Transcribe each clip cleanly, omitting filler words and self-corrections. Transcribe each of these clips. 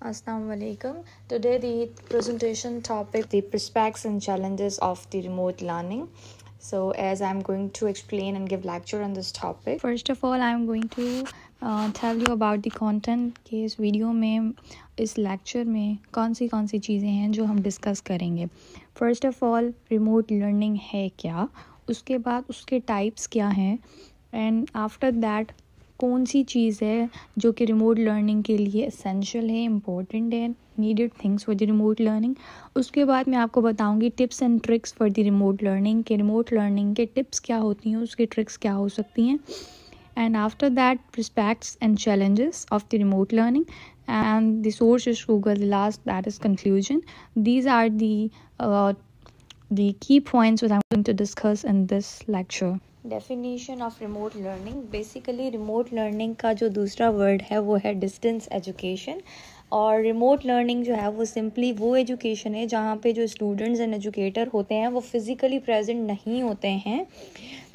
Assalamu alaikum. Today the presentation topic the prospects and challenges of the remote learning. So as I'm going to explain and give lecture on this topic. First of all, I'm going to tell you about the content कि इस video में इस lecture में कौन सी चीज़ें हैं जो हम डिस्कस करेंगे. First of all remote learning है क्या, उसके बाद उसके टाइप्स क्या हैं, एंड आफ्टर दैट कौन सी चीज़ है जो कि रिमोट लर्निंग के लिए एसेंशियल है, इम्पोर्टेंट है, needed things for the remote learning. उसके बाद मैं आपको बताऊंगी tips and tricks for the remote learning के रिमोट लर्निंग के टिप्स क्या होती हैं, उसके ट्रिक्स क्या हो सकती हैं. And after that prospects and challenges of the remote learning, and the source is Google. The last, that is conclusion. These are the key points that I'm going to discuss in this lecture. Definition of remote learning. Basically remote learning का जो दूसरा word है वो है distance education. और remote learning जो है वो सिंपली वो एजुकेशन है जहाँ पे जो स्टूडेंट्स एंड एजुकेटर होते हैं वो फिज़िकली प्रेजेंट नहीं होते हैं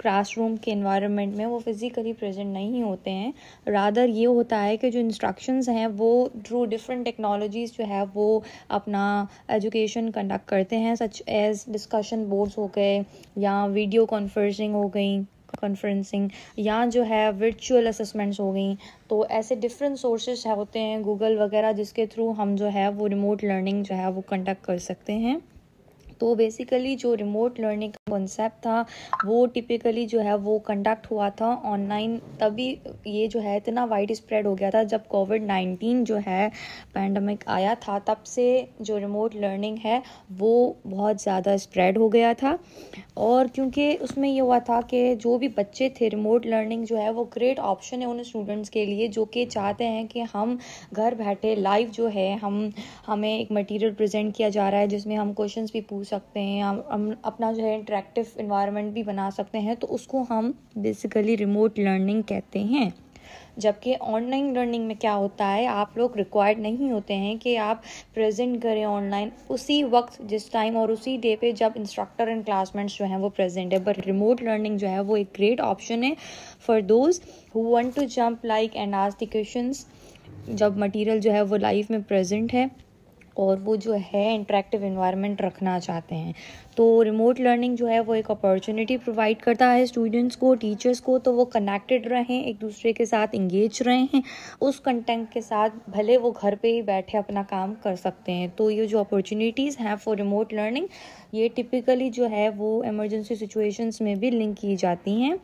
क्लासरूम के एनवायरनमेंट में, वो फिज़िकली प्रेजेंट नहीं होते हैं. रादर ये होता है कि जो इंस्ट्रक्शंस हैं वो थ्रू डिफरेंट टेक्नोलॉजीज़ जो है वो अपना एजुकेशन कंडक्ट करते हैं, सच एज़ डिस्कशन बोर्ड्स हो गए या वीडियो कॉन्फ्रेंसिंग हो गई, कॉन्फ्रेंसिंग या जो है वर्चुअल असेसमेंट्स हो गई. तो ऐसे डिफरेंट सोर्सेस होते हैं गूगल वगैरह जिसके थ्रू हम जो है वो रिमोट लर्निंग जो है वो कंडक्ट कर सकते हैं. तो बेसिकली जो रिमोट लर्निंग का कॉन्सेप्ट था वो टिपिकली जो है वो कंडक्ट हुआ था ऑनलाइन. तभी ये जो है इतना वाइड स्प्रेड हो गया था जब कोविड-19 जो है पैंडमिक आया था, तब से जो रिमोट लर्निंग है वो बहुत ज़्यादा स्प्रेड हो गया था. और क्योंकि उसमें ये हुआ था कि जो भी बच्चे थे, रिमोट लर्निंग जो है वो ग्रेट ऑप्शन है उन स्टूडेंट्स के लिए जो कि चाहते हैं कि हम घर बैठे लाइव जो है हमें एक मटेरियल प्रेजेंट किया जा रहा है जिसमें हम क्वेश्चंस भी पूछ सकते हैं, हम अपना जो है इंटरेक्टिव इन्वायरमेंट भी बना सकते हैं. तो उसको हम बेसिकली रिमोट लर्निंग कहते हैं. जबकि ऑनलाइन लर्निंग में क्या होता है, आप लोग रिक्वायर्ड नहीं होते हैं कि आप प्रेजेंट करें ऑनलाइन उसी वक्त जिस टाइम और उसी डे पे जब इंस्ट्रक्टर एंड क्लासमेट्स जो हैं वो प्रेजेंट है. बट रिमोट लर्निंग जो है वो एक ग्रेट ऑप्शन है for those who want to jump like and ask the questions, जब मटेरियल जो है वो लाइव में प्रेजेंट है और वो जो है इंटरेक्टिव इन्वायरमेंट रखना चाहते हैं. तो रिमोट लर्निंग जो है वो एक अपॉर्चुनिटी प्रोवाइड करता है स्टूडेंट्स को, टीचर्स को, तो वो कनेक्टेड रहें, एक दूसरे के साथ इंगेज रहें उस कंटेंट के साथ, भले वो घर पे ही बैठे अपना काम कर सकते हैं. तो ये जो अपॉर्चुनिटीज़ हैं फॉर रिमोट लर्निंग ये टिपिकली जो है वो इमरजेंसी सिचुएशंस में भी लिंक की जाती हैं.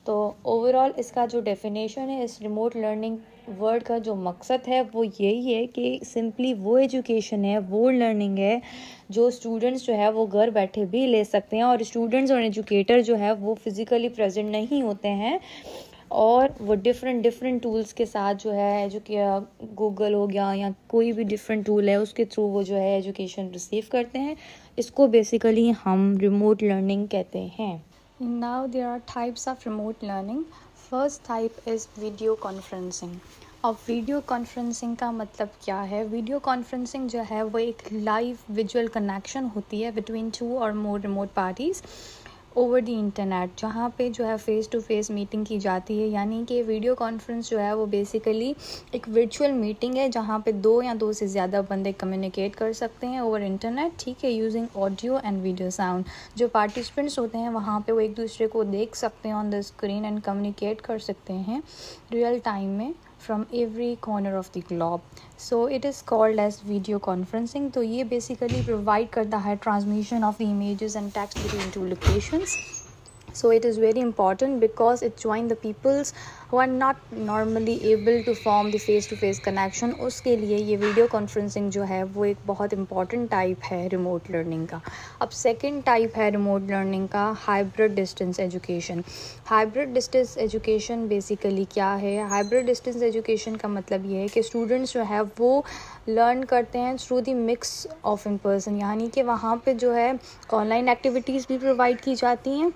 तो ओवरऑल इसका जो डेफिनेशन है, इस रिमोट लर्निंग वर्ड का जो मकसद है वो यही है कि सिंपली वो एजुकेशन है, वो लर्निंग है जो स्टूडेंट्स जो है वो घर बैठे भी ले सकते हैं. और स्टूडेंट्स और एजुकेटर जो है वो फिज़िकली प्रेजेंट नहीं होते हैं और वो डिफरेंट टूल्स के साथ जो है जो कि गूगल हो गया या कोई भी डिफरेंट टूल है उसके थ्रू वो जो है एजुकेशन रिसीव करते हैं. इसको बेसिकली हम रिमोट लर्निंग कहते हैं. Now there are types of remote learning. First type is video conferencing. अब वीडियो कॉन्फ्रेंसिंग का मतलब क्या है? वीडियो कॉन्फ्रेंसिंग जो है वो एक लाइव विजुअल कनेक्शन होती है बिटवीन 2 और more remote parties over the internet, जहाँ पे जो है फ़ेस टू फेस मीटिंग की जाती है. यानी कि वीडियो कॉन्फ्रेंस जो है वो बेसिकली एक वर्चुअल मीटिंग है जहाँ पे 2 या 2 से ज़्यादा बंदे कम्युनिकेट कर सकते हैं ओवर इंटरनेट, ठीक है, using audio and video sound. जो पार्टिसिपेंट्स होते हैं वहाँ पे वो एक दूसरे को देख सकते हैं on the screen and communicate कर सकते हैं रियल टाइम में from every corner of the globe. So it is called as video conferencing. तो ये basically provide करता है transmission of the images and text between 2 locations. So it is very important because it join the peoples who are not normally able to form the face to face connection. उसके लिए ये video conferencing जो है वो एक बहुत important type है remote learning का. अब सेकंड टाइप है रिमोट लर्निंग का hybrid distance education. Hybrid distance education basically क्या है? हाइब्रिड डिस्टेंस एजुकेशन का मतलब ये है कि स्टूडेंट्स जो है वो लर्न करते हैं through the mix of in person, यानी कि वहाँ पे जो है ऑनलाइन एक्टिविटीज़ भी प्रोवाइड की जाती हैं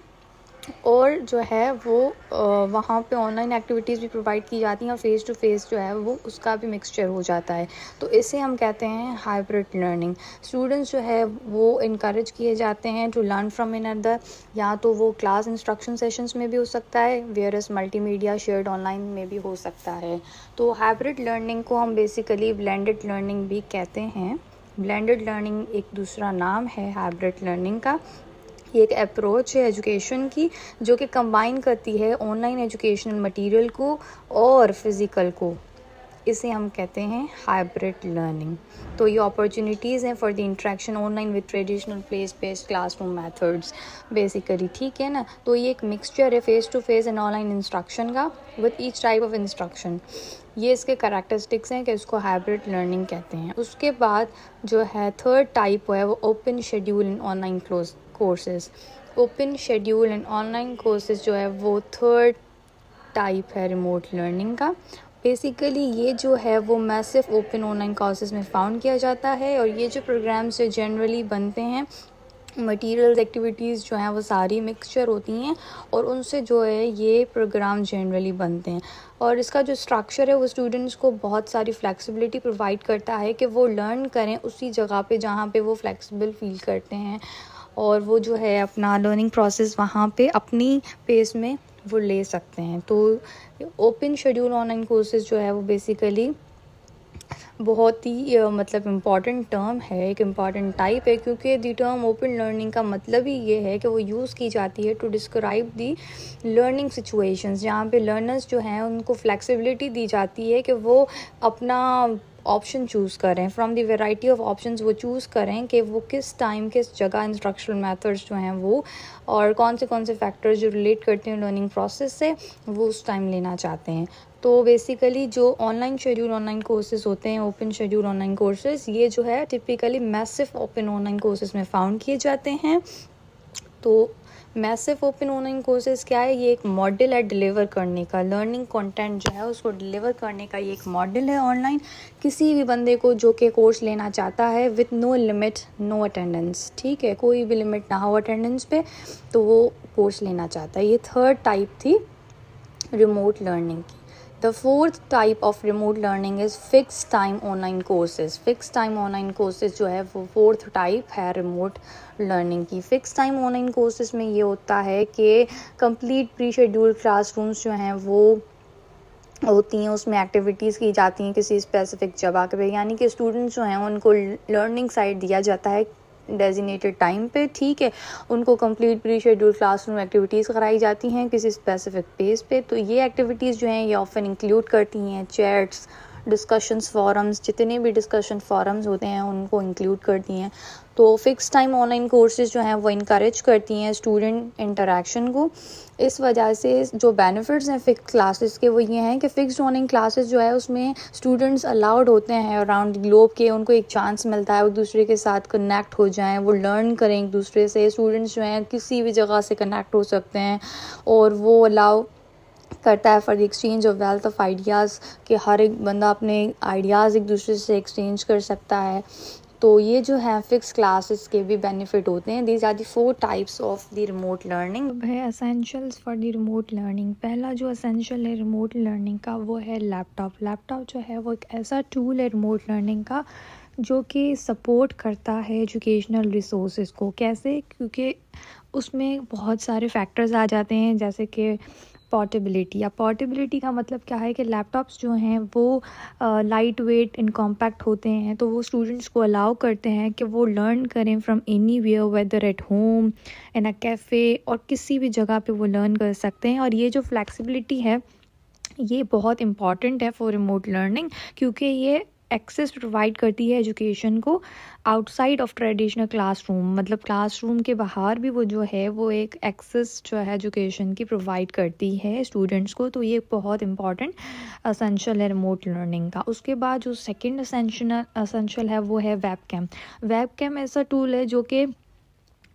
और जो है वो वहाँ पे ऑनलाइन एक्टिविटीज़ भी प्रोवाइड की जाती हैं और फेस टू फेस जो है वो उसका भी मिक्सचर हो जाता है। तो इसे हम कहते हैं हाइब्रिड लर्निंग। स्टूडेंट्स जो है वो इनकरेज किए जाते हैं to learn from in other, या तो वो क्लास इंस्ट्रक्शन सेशंस में भी हो सकता है, वेयरएस मल्टीमीडिया शेयर्ड ऑनलाइन में भी हो सकता है। तो हाइब्रिड लर्निंग को हम बेसिकली ब्लेंडेड लर्निंग भी कहते हैं। ब्लेंडेड लर्निंग एक दूसरा नाम है हाइब्रिड लर्निंग का। ये एक अप्रोच है एजुकेशन की जो कि कंबाइन करती है ऑनलाइन एजुकेशनल मटेरियल को और फिज़िकल को। इसे हम कहते हैं हाइब्रिड लर्निंग। तो ये अपॉर्चुनिटीज़ हैं for the interaction online with traditional place based classroom methods basically, ठीक है ना। तो ये एक मिक्सचर है face to face and online instruction का with each type of instruction. ये इसके करैक्टरिस्टिक्स हैं कि इसको हाइब्रिड लर्निंग कहते हैं। उसके बाद जो है थर्ड टाइप है वो open schedule in online courses. Open schedule and online courses जो है वो थर्ड टाइप है रिमोट लर्निंग का। बेसिकली ये जो है वो मैसिव ओपन ऑनलाइन कोर्सेज में फाउंड किया जाता है, और ये जो प्रोग्राम्स जो जनरली बनते हैं मटेरियल्स एक्टिविटीज़ जो हैं वो सारी मिक्सचर होती हैं और उनसे जो है ये प्रोग्राम जनरली बनते हैं। और इसका जो स्ट्रक्चर है वो स्टूडेंट्स को बहुत सारी फ्लेक्सिबिलिटी प्रोवाइड करता है कि वो लर्न करें उसी जगह पे जहाँ पे वो फ्लेक्सिबल फील करते हैं, और वो जो है अपना लर्निंग प्रोसेस वहाँ पे अपनी पेस में वो ले सकते हैं। तो ओपन शेड्यूल ऑनलाइन कोर्सेज जो है वो बेसिकली बहुत ही मतलब इम्पॉर्टेंट टर्म है, एक इम्पॉर्टेंट टाइप है, क्योंकि दी टर्म ओपन लर्निंग का मतलब ही ये है कि वो यूज़ की जाती है to describe the learning situations जहाँ पे लर्नर्स जो हैं उनको फ्लेक्सिबिलिटी दी जाती है कि वो अपना ऑप्शन चूज़ करें, from the variety of options वो चूज़ करें कि वो किस टाइम किस जगह इंस्ट्रक्शनल मेथड्स जो हैं वो और कौन से फैक्टर्स जो रिलेट करते हैं लर्निंग प्रोसेस से वो उस टाइम लेना चाहते हैं। तो बेसिकली जो ऑनलाइन शेड्यूल ऑनलाइन कोर्सेज होते हैं ओपन शेड्यूल ऑनलाइन कोर्सेज, ये जो है typically massive open online courses में फाउंड किए जाते हैं। तो मैसिव ओपन ऑनलाइन कोर्सेज क्या है, ये एक मॉडल है डिलीवर करने का, लर्निंग कंटेंट जो है उसको डिलीवर करने का ये एक मॉडल है ऑनलाइन किसी भी बंदे को जो कि कोर्स लेना चाहता है with no limit no attendance, ठीक है, कोई भी लिमिट ना हो अटेंडेंस पे, तो वो कोर्स लेना चाहता है। ये थर्ड टाइप थी रिमोट लर्निंग की। The fourth type of remote learning is fixed time online courses. Fixed time online courses जो है वो fourth type है remote learning की। Fixed time online courses में ये होता है कि complete pre-scheduled classrooms जो हैं वो होती हैं, उसमें एक्टिविटीज़ की जाती हैं किसी स्पेसिफिक जगह पे, यानी कि स्टूडेंट्स जो हैं उनको लर्निंग साइट दिया जाता है डेजिनेटेड टाइम पे, ठीक है, उनको complete pre schedule classroom activities कराई जाती हैं किसी स्पेसिफिक पेज पे। तो ये एक्टिविटीज़ जो हैं ये ऑफन इंक्लूड करती हैं चैट्स, डिस्कशंस फोरम्स, जितने भी डिस्कशन फोरम्स होते हैं उनको इंक्लूड करती हैं। तो फिक्स टाइम ऑनलाइन कोर्सेज जो हैं वो इनकरेज करती हैं स्टूडेंट इंटरेक्शन को। इस वजह से जो बेनिफिट्स हैं फिक्स क्लासेस के वो ये हैं कि फिक्स्ड ऑनलाइन क्लासेस जो है उसमें स्टूडेंट्स अलाउड होते हैं अराउंड ग्लोब के, उनको एक चांस मिलता है एक दूसरे के साथ कनेक्ट हो जाएं, वो लर्न करें एक दूसरे से। स्टूडेंट्स जो हैं किसी भी जगह से कनेक्ट हो सकते हैं और वो अलाउ करता है for the exchange of wealth of ideas, कि हर एक बंदा अपने आइडियाज़ एक दूसरे से एक्सचेंज कर सकता है। तो ये जो है फिक्स क्लासेस के भी बेनिफिट होते हैं। These are the 4 types of the remote learning. है essentials for the remote learning. पहला जो एसेंशियल है रिमोट लर्निंग का वो है लैपटॉप। लैपटॉप जो है वो एक ऐसा टूल है रिमोट लर्निंग का जो कि सपोर्ट करता है एजुकेशनल रिसोर्सेज को। कैसे? क्योंकि उसमें बहुत सारे फैक्टर्स आ जाते हैं, जैसे कि पोर्टेबिलिटी। या पोर्टेबिलिटी का मतलब क्या है कि लैपटॉप्स जो हैं वो लाइट वेट इन कॉम्पैक्ट होते हैं, तो वो स्टूडेंट्स को अलाउ करते हैं कि वो लर्न करें from anywhere, whether at home, in a cafe, और किसी भी जगह पे वो लर्न कर सकते हैं। और ये जो फ्लेक्सिबिलिटी है ये बहुत इम्पॉर्टेंट है फॉर रिमोट लर्निंग, क्योंकि ये एक्सेस प्रोवाइड करती है एजुकेशन को आउटसाइड ऑफ ट्रेडिशनल क्लासरूम, मतलब क्लासरूम के बाहर भी वो जो है वो एक एक्सेस जो है एजुकेशन की प्रोवाइड करती है स्टूडेंट्स को। तो ये बहुत इंपॉर्टेंट असेंशियल है रिमोट लर्निंग का। उसके बाद जो सेकंड असेंशियल है वो है वेब कैम। वेब कैम ऐसा टूल है जो कि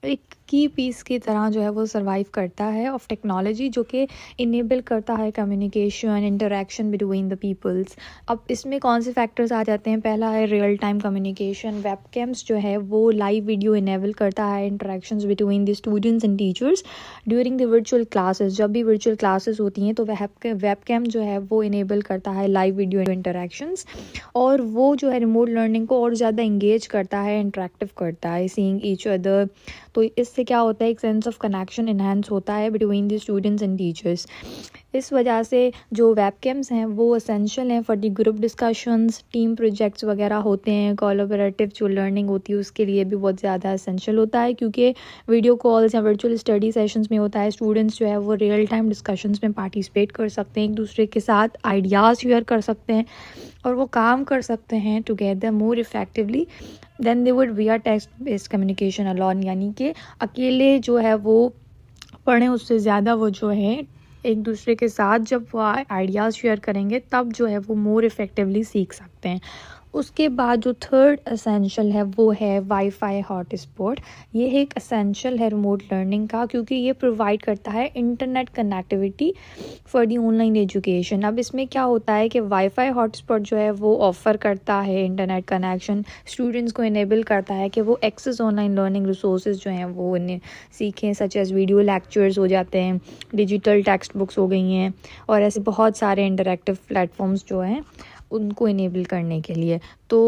एक की पीस की तरह जो है वो सर्वाइव करता है ऑफ टेक्नोलॉजी, जो कि इनेबल करता है communication, interaction between the peoples. अब इसमें कौन से फैक्टर्स आ जाते हैं? पहला है रियल टाइम कम्युनिकेशन। वेबकैम्स जो है वो लाइव वीडियो इनेबल करता है interactions between the students and teachers during the virtual classes. जब भी वर्चुअल क्लासेस होती हैं तो वेबकैम जो है वो इनेबल करता है लाइव वीडियो इंटरेक्शंस, और वो जो है रिमोट लर्निंग को और ज़्यादा इंगेज करता है, इंटरेक्टिव करता है, सीइंग ईच अदर। तो इससे क्या होता है, एक सेंस ऑफ कनेक्शन इन्हांस होता है between the students and teachers. इस वजह से जो वेबकैम्स हैं वो असेंशियल हैं for the group discussions, team projects वगैरह होते हैं, कोलैबोरेटिव जो लर्निंग होती है उसके लिए भी बहुत ज़्यादा असेंशियल होता है, क्योंकि वीडियो कॉल्स या वर्चुअल स्टडी सेशंस में होता है स्टूडेंट्स जो है वो रियल टाइम डिस्कशंस में पार्टिसिपेट कर सकते हैं, एक दूसरे के साथ आइडियाज़ शेयर कर सकते हैं और वो काम कर सकते हैं together more effectively than they would via text based communication alone. यानी कि अकेले जो है वो पढ़ें उससे ज़्यादा वो जो है एक दूसरे के साथ जब वो आइडियाज़ शेयर करेंगे तब जो है वो मोर इफ़ेक्टिवली सीख सकते हैं। उसके बाद जो थर्ड असेंशियल है वो है वाईफाई हॉटस्पॉट। ये एक असेंशियल है रिमोट लर्निंग का, क्योंकि ये प्रोवाइड करता है internet connectivity for the online education. अब इसमें क्या होता है कि वाईफाई हॉटस्पॉट जो है वो ऑफ़र करता है इंटरनेट कनेक्शन, स्टूडेंट्स को इनेबल करता है कि वो एक्सेस ऑनलाइन लर्निंग रिसोर्सेज जो हैं वो इन्हें सीखें, सच एज़ वीडियो लेक्चर्स हो जाते हैं, डिजिटल टेक्स्ट बुक्स हो गई हैं, और ऐसे बहुत सारे इंटरेक्टिव प्लेटफॉर्म्स जो हैं उनको इनेबल करने के लिए। तो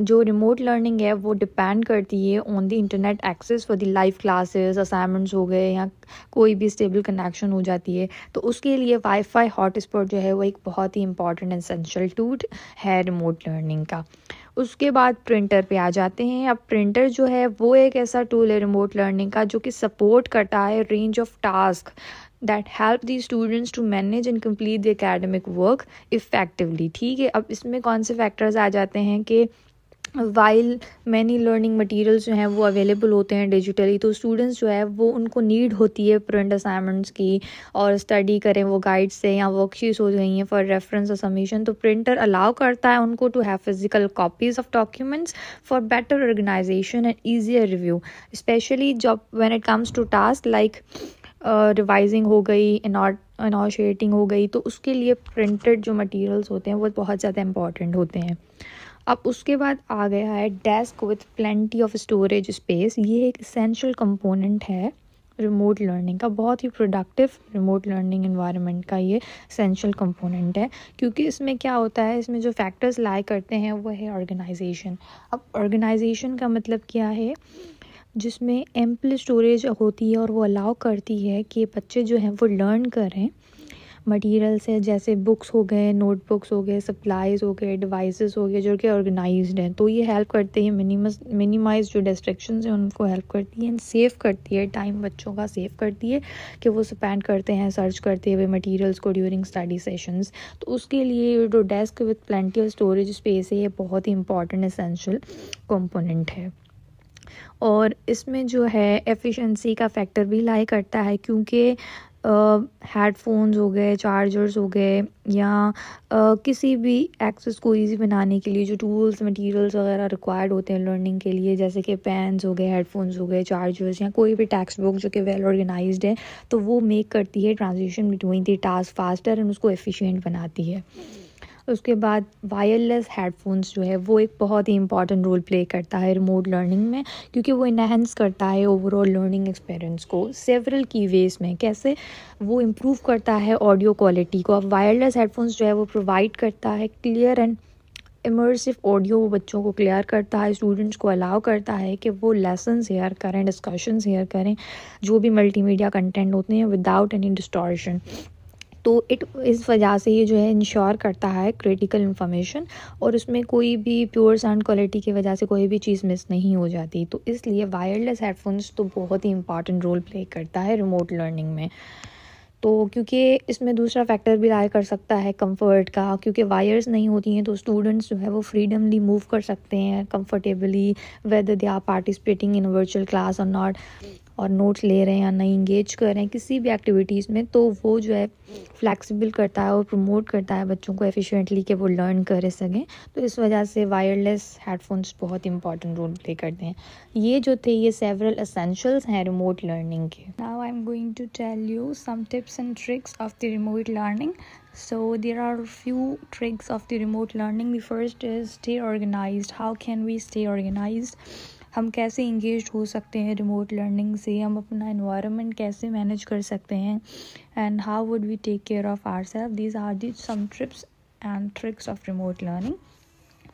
जो रिमोट लर्निंग है वो डिपेंड करती है on the internet access for the live classes, assignments हो गए या कोई भी स्टेबल कनेक्शन हो जाती है, तो उसके लिए वाईफाई हॉटस्पॉट जो है वो एक बहुत ही इंपॉर्टेंट एसेंशियल टूल है रिमोट लर्निंग का। उसके बाद प्रिंटर पे आ जाते हैं। अब प्रिंटर जो है वो एक ऐसा टूल है रिमोट लर्निंग का जो कि सपोर्ट करता है range of task that help the students to manage and complete the academic work effectively। ठीक है, अब इसमें कौन से फैक्टर्स आ जाते हैं कि वाइल मैनी लर्निंग मटेरियल्स जो हैं वो अवेलेबल होते हैं डिजिटली, तो स्टूडेंट्स जो है वो उनको नीड होती है प्रिंट असाइनमेंट्स की और स्टडी करें वो गाइड से या वर्कशीट्स हो गई हैं फॉर रेफरेंस और सबमिशन, तो प्रिंटर अलाउ करता है उनको to have physical copies of documents for better organisation and easier review, especially जब when it comes to task like revising हो गई, इनॉशिएटिंग हो गई, तो उसके लिए प्रिंटेड जो मटेरियल्स होते हैं वो बहुत ज़्यादा इंपॉर्टेंट होते हैं। अब उसके बाद आ गया है desk with plenty of storage space. ये एक एसेंशियल कंपोनेंट है रिमोट लर्निंग का, बहुत ही प्रोडक्टिव रिमोट लर्निंग एनवायरनमेंट का ये एसेंशियल कंपोनेंट है, क्योंकि इसमें क्या होता है, इसमें जो फैक्टर्स लाई करते हैं वो है ऑर्गेनाइजेशन। अब ऑर्गेनाइजेशन का मतलब क्या है, जिसमें एम्पल स्टोरेज होती है और वो अलाउ करती है कि बच्चे जो हैं वो लर्न करें मटेरियल से, जैसे बुक्स हो गए, नोटबुक्स हो गए, सप्लाईज हो गए, डिवाइसेस हो गए जो कि ऑर्गेनाइज्ड हैं। तो ये हेल्प करते हैं मिनिमाइज जो डिस्ट्रैक्शंस हैं उनको हेल्प करती है एंड सेव करती है टाइम, बच्चों का सेव करती है कि वो स्पेंड करते हैं सर्च करते हुए मटेरियल्स को ड्यूरिंग स्टडी सेशंस। तो उसके लिए जो desk with plenty of storage space है ये बहुत ही इंपॉर्टेंट एसेंशियल कंपोनेंट है। और इसमें जो है एफिशिएंसी का फैक्टर भी लाई करता है, क्योंकि हेडफोन्स हो गए, चार्जर्स हो गए, या किसी भी एक्सेस को इजी बनाने के लिए जो टूल्स मटेरियल्स वगैरह रिक्वायर्ड होते हैं लर्निंग के लिए, जैसे कि पेन्स हो गए, हेडफोन्स हो गए, चार्जर्स, या कोई भी टेक्स्ट बुक जो कि वेल ऑर्गेनाइज्ड है, तो वो मेक करती है transition between the task faster and उसको एफिशिएंट बनाती है। उसके बाद वायरलेस हेडफोन्स जो है वो एक बहुत ही इंपॉर्टेंट रोल प्ले करता है रिमोट लर्निंग में, क्योंकि वो इन्हेंस करता है ओवरऑल लर्निंग एक्सपीरियंस को सेवरल की वेज में। कैसे वो इम्प्रूव करता है ऑडियो क्वालिटी को। अब वायरलेस हेडफोन्स जो है वो प्रोवाइड करता है क्लियर एंड इमर्सिव ऑडियो, वो बच्चों को क्लियर करता है, स्टूडेंट्स को अलाउ करता है कि वो लेसन शेयर करें, डिस्कशन शेयर करें, जो भी मल्टीमीडिया कंटेंट होते हैं विदाउट एनी डिस्टॉर्शन। तो इस वजह से ये जो है इंश्योर करता है क्रिटिकल इन्फॉर्मेशन, और उसमें कोई भी प्योर साउंड क्वालिटी की वजह से कोई भी चीज़ मिस नहीं हो जाती। तो इसलिए वायरलेस हेडफोन्स तो बहुत ही इंपॉर्टेंट रोल प्ले करता है रिमोट लर्निंग में। तो क्योंकि इसमें दूसरा फैक्टर भी राय कर सकता है कंफर्ट का, क्योंकि वायर्स नहीं होती हैं तो स्टूडेंट्स जो है वो फ्रीडमली मूव कर सकते हैं comfortably whether they are participating in virtual class और नॉट। और नोट्स ले रहे हैं या नहीं इंगेज कर रहे हैं किसी भी एक्टिविटीज़ में, तो वो जो है फ्लैक्सिबल करता है और प्रमोट करता है बच्चों को एफिशिएंटली कि वो लर्न कर सकें। तो इस वजह से वायरलेस हेडफोन्स बहुत इंपॉर्टेंट रोल प्ले करते हैं। ये जो थे ये सेवरल एसेंशियल्स हैं रिमोट लर्निंग के। Now I am going to tell you some tips and tricks of the remote learning. So there are few tricks of the remote learning. The first is stay organized. How can we stay organized? हम कैसे engage हो सकते हैं remote learning से, हम अपना environment कैसे manage कर सकते हैं, and how would we take care of ourselves. These are the some tips and tricks of remote learning.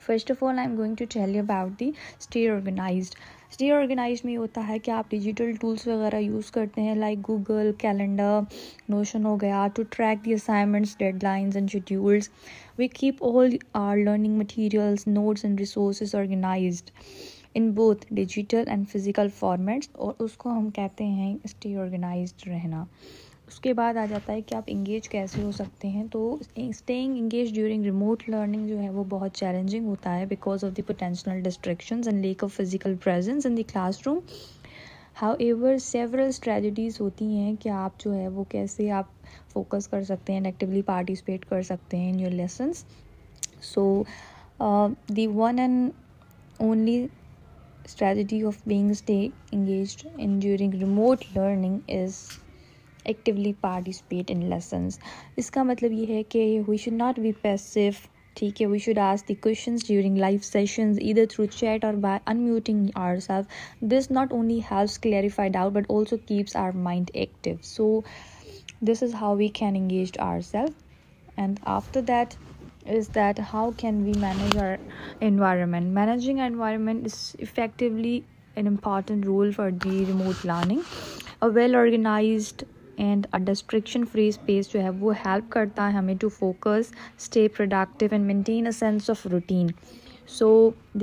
First of all I am going to tell you about the stay organised. Stay organised में होता है कि आप digital tools वगैरह use करते हैं like Google calendar, Notion हो गया, to track the assignments, deadlines and schedules. We keep all our learning materials, notes and resources organised in both digital and physical formats, और उसको हम कहते हैं स्टे ऑर्गेनाइज्ड रहना. उसके बाद आ जाता है कि आप इंगेज कैसे हो सकते हैं. तो staying engage during remote learning जो है वो बहुत चैलेंजिंग होता है because of the potential distractions and lake of physical presence in the classroom. However several strategies होती हैं कि आप जो है वो कैसे आप फोकस कर सकते हैं, एक्टिवली पार्टिसिपेट कर सकते हैं in your lessons. So the one and only strategy of being stay engaged in during remote learning is actively participate in lessons. इसका मतलब ये है कि we should not be passive. ठीक है, we should ask the questions during live sessions either through chat or by unmuting ourselves. This not only helps clarify doubt but also keeps our mind active. So this is how we can engage ourselves. And after that is that how can we manage our environment. Managing our environment is effectively an important role for the remote learning. A well organized and a distraction free space जो है वो help करता है हमें to focus, stay productive and maintain a sense of routine. So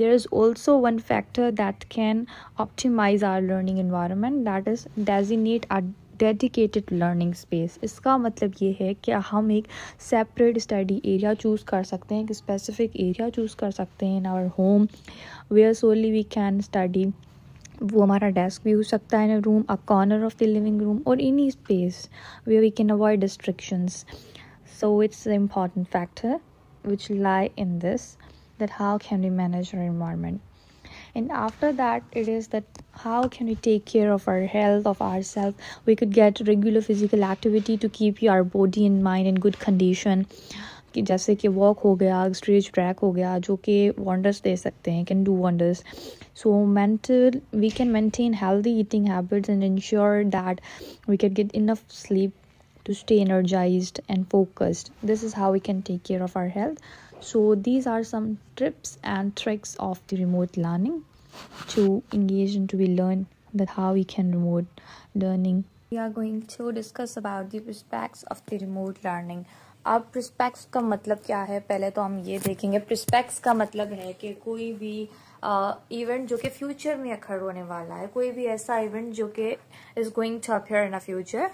there is also one factor that can optimize our learning environment, that is designate a dedicated learning space. इसका मतलब ये है कि हम एक सेपरेट स्टडी एरिया चूज़ कर सकते हैं, एक स्पेसिफिक एरिया चूज़ कर सकते हैं in our home where solely we can study. वो हमारा डेस्क भी हो सकता है in a room, a corner of the living room और any space where we can avoid distractions. So it's the important factor which lie in this, that how can we manage our environment. And after that it is that how can we take care of our health, of ourselves. We could get regular physical activity to keep our body and mind in good condition, कि जैसे कि walk हो गया, stretch track हो गया, जो कि wonders दे सकते हैं, can do wonders. So mental we can maintain healthy eating habits and ensure that we can get enough sleep to stay energized and focused. This is how we can take care of our health. So these are some tips and tricks of the remote learning to engage and to be learn that how we can remote learning. We are going to discuss about the aspects of the remote learning. अब प्रिस्पेक्ट्स का मतलब क्या है, पहले तो हम ये देखेंगे. प्रिस्पेक्ट्स का मतलब है कि कोई भी इवेंट जो कि फ्यूचर में अखर होने वाला है, कोई भी ऐसा इवेंट जो कि is going to appear in a future.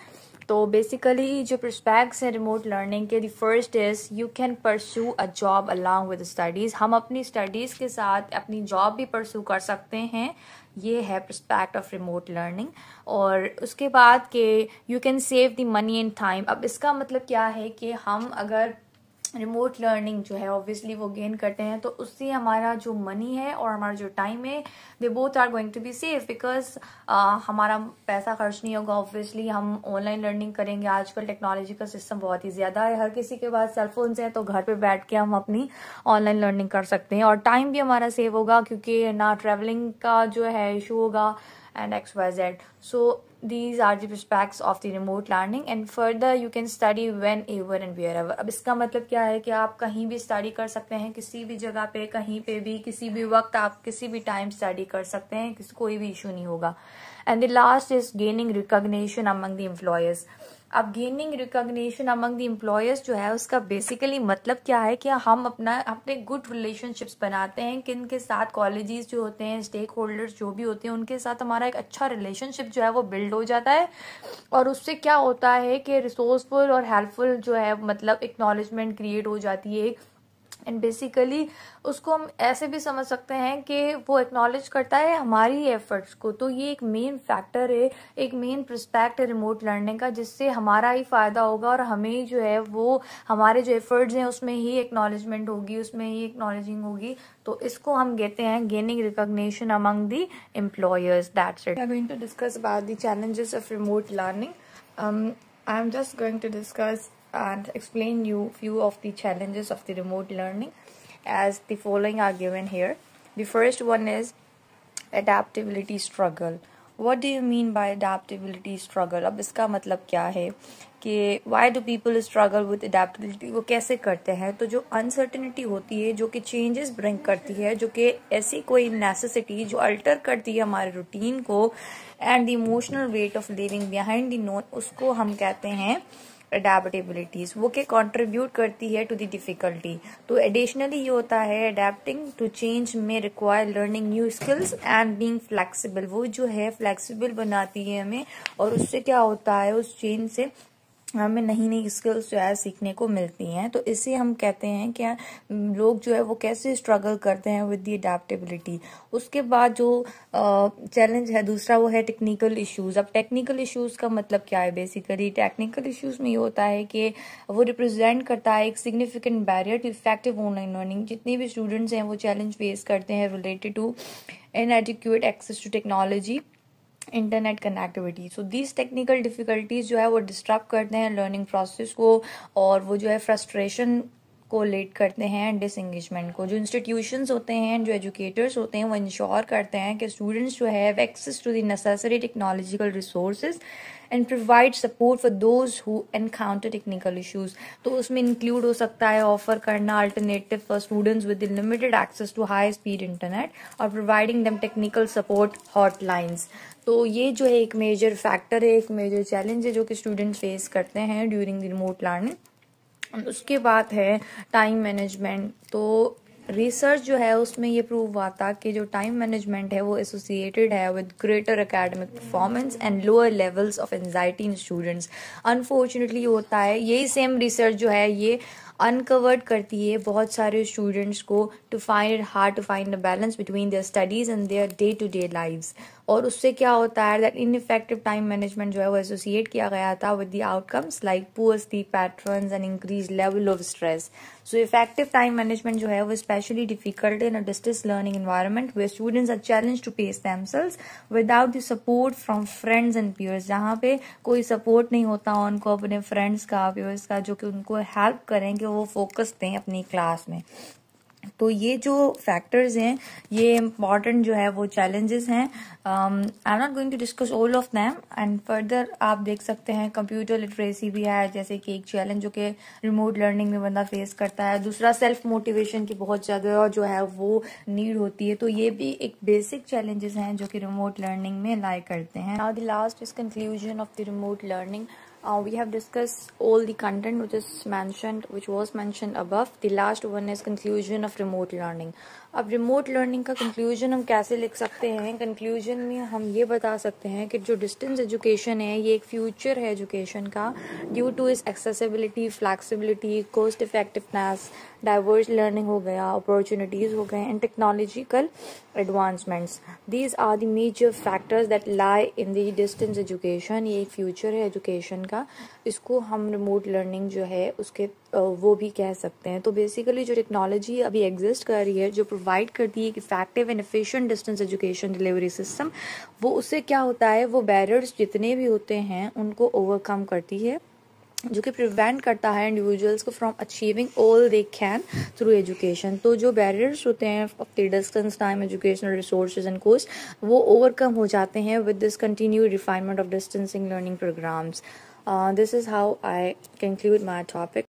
तो बेसिकली जो प्रिस्पेक्ट्स हैं रिमोट लर्निंग के, the first is you can pursue a job along with studies. हम अपनी स्टडीज़ के साथ अपनी जॉब भी परस्यू कर सकते हैं. ये है प्रिस्पेक्ट ऑफ रिमोट लर्निंग. और उसके बाद के you can save the money and time. अब इसका मतलब क्या है कि हम अगर रिमोट लर्निंग जो है ऑब्वियसली वो गेन करते हैं तो उससे हमारा जो मनी है और हमारा जो टाइम है they both are going to be safe, because हमारा पैसा खर्च नहीं होगा. ऑब्वियसली हम ऑनलाइन लर्निंग करेंगे. आजकल टेक्नोलॉजी का सिस्टम बहुत ही ज़्यादा है, हर किसी के पास सेलफोन्स हैं, तो घर पे बैठ के हम अपनी ऑनलाइन लर्निंग कर सकते हैं. और टाइम भी हमारा सेव होगा क्योंकि ना ट्रैवलिंग का जो है इशू होगा and XYZ. So these are the aspects of the remote learning and further you can study whenever and wherever. अब इसका मतलब क्या है कि आप कहीं भी स्टडी कर सकते हैं, किसी भी जगह पे, कहीं पे भी, किसी भी वक्त आप किसी भी टाइम स्टडी कर सकते हैं, कोई भी इशू नहीं होगा. And the last is gaining recognition among the employers. अब gaining recognition among the employers जो है उसका बेसिकली मतलब क्या है कि हम अपने गुड रिलेशनशिप्स बनाते हैं, किन के साथ कॉलेजेस जो होते हैं, स्टेक होल्डर्स जो भी होते हैं, उनके साथ हमारा एक अच्छा रिलेशनशिप जो है वो बिल्ड हो जाता है. और उससे क्या होता है कि रिसोर्सफुल और हेल्पफुल जो है मतलब एक्नॉलेजमेंट क्रिएट हो जाती है, एंड बेसिकली उसको हम ऐसे भी समझ सकते हैं कि वो एक्नॉलेज करता है हमारी एफर्ट्स को। तो ये एक मेन फैक्टर है, एक मेन प्रिस्पेक्ट है रिमोट लर्निंग का, जिससे हमारा ही फायदा होगा और हमें जो है वो हमारे जो एफर्ट्स हैं उसमें ही एक्नॉलेजमेंट होगी, उसमें ही एक्नॉलेजिंग होगी। तो इसको हम कहते हैं gaining recognition among the employers. That's it. We are going to discuss about the challenges of remote learning. I am just going to discuss and explain you few of the challenges of the remote learning as the following are given here. The first one is adaptability struggle. What do you mean by adaptability struggle? अब इसका मतलब क्या है कि why do people struggle with adaptability? वो कैसे करते हैं? तो जो अनसर्टेनिटी होती है, जो कि चेंजेस ब्रिंग करती है, जो कि ऐसी कोई नेसेसिटी जो अल्टर करती है हमारे रूटीन को, and the emotional weight of living behind the known, उसको हम कहते हैं अडेप्टेबिलिटीज। वो क्या कंट्रीब्यूट करती है टू द डिफिकल्टी। तो एडिशनली ये होता है अडेप्टिंग टू चेंज में require learning new skills and being flexible. वो जो है फ्लेक्सिबल बनाती है हमें, और उससे क्या होता है, उस चेंज से हमें नई नई स्किल्स जो है सीखने को मिलती हैं। तो इसे हम कहते हैं कि लोग जो है वो कैसे स्ट्रगल करते हैं विद द अडेप्टेबिलिटी। उसके बाद जो चैलेंज है दूसरा, वो है टेक्निकल इश्यूज। अब टेक्निकल इश्यूज का मतलब क्या है? बेसिकली टेक्निकल इश्यूज में ये होता है कि वो रिप्रेजेंट करता है एक significant barrier to effective online learning. जितने भी स्टूडेंट्स हैं वो चैलेंज फेस करते हैं related to inadequate access to technology, internet connectivity. So these technical difficulties जो है वो डिस्टर्ब करते हैं लर्निंग प्रोसेस को, और वो जो है फ्रस्ट्रेशन को लेट करते हैं, डिसएंगेजमेंट को। जो इंस्टीट्यूशंस होते हैं, जो एजुकेटर्स होते हैं, वो इंश्योर करते हैं कि स्टूडेंट्स जो है access to the necessary technological resources and provide support for those who encounter technical issues. तो उसमें इंक्लूड हो सकता है ऑफर करना alternative for students with limited access to high speed internet, और providing them technical support hotlines. तो ये जो है एक मेजर फैक्टर है, एक मेजर चैलेंज है जो कि स्टूडेंट्स फेस करते हैं ड्यूरिंग द रिमोट लर्निंग। उसके बाद है टाइम मैनेजमेंट। तो रिसर्च जो है उसमें ये प्रूव हुआ था कि जो टाइम मैनेजमेंट है वो एसोसिएटेड है with greater academic performance and lower levels of anxiety in students. Unfortunately होता है, यही सेम रिसर्च जो है ये अनकवर्ड करती है बहुत सारे स्टूडेंट्स को to find it hard to find a balance between their studies and their day to day lives. और उससे क्या होता है दैट इनइफेक्टिव टाइम मैनेजमेंट जो है वो एसोसिएट किया गया था with the outcomes like poor sleep patterns and increase level of stress. So effective time management जो है वो specially difficult in a distance learning environment where students are challenge to pace themselves without the support from friends and peers. जहाँ पे कोई support नहीं होता उनको अपने फ्रेंड्स का, पीयर्स का, जो कि उनको हेल्प करें कि वो फोकस दें अपनी क्लास में। तो ये जो फैक्टर्स हैं, ये इम्पॉर्टेंट जो है वो चैलेंजेस हैं। I am not going to discuss all of them and further आप देख सकते हैं कंप्यूटर लिटरेसी भी है जैसे कि एक चैलेंज जो कि रिमोट लर्निंग में बंदा फेस करता है। दूसरा सेल्फ मोटिवेशन की बहुत ज़्यादा जो है वो नीड होती है। तो ये भी एक बेसिक चैलेंजेस हैं जो कि रिमोट लर्निंग में लाई करते हैं। Now the last is conclusion of the remote learning. We have discussed all the content which was mentioned above. The last one is conclusion of remote learning. अब remote learning का conclusion हम कैसे लिख सकते हैं? कंक्लूजन में हम ये बता सकते हैं कि जो डिस्टेंस एजुकेशन है ये एक फ्यूचर है एजुकेशन का, ड्यू टू इस accessibility, flexibility, cost effectiveness, diverse learning हो गया, अपॉर्चुनिटीज हो गए, and technological advancements. These are the major factors that lie in the distance education. ये एक फ्यूचर है एजुकेशन का, इसको हम रिमोट लर्निंग जो है उसके वो भी कह सकते हैं. तो बेसिकली जो टेक्नोलॉजी अभी एग्जिस्ट कर रही है, जो प्रोवाइड करती है एक effective and efficient distance education delivery system, वो उससे क्या होता है, वो बैरियर्स जितने भी होते हैं उनको ओवरकम करती है, जो कि प्रिवेंट करता है इंडिविजुअल्स को from achieving all they can through education. तो जो बैरियर्स होते हैं of the distance, time, educational resources and cost, वो ओवरकम हो जाते हैं with this continued refinement of distancing learning programmes. This is how I conclude my topic.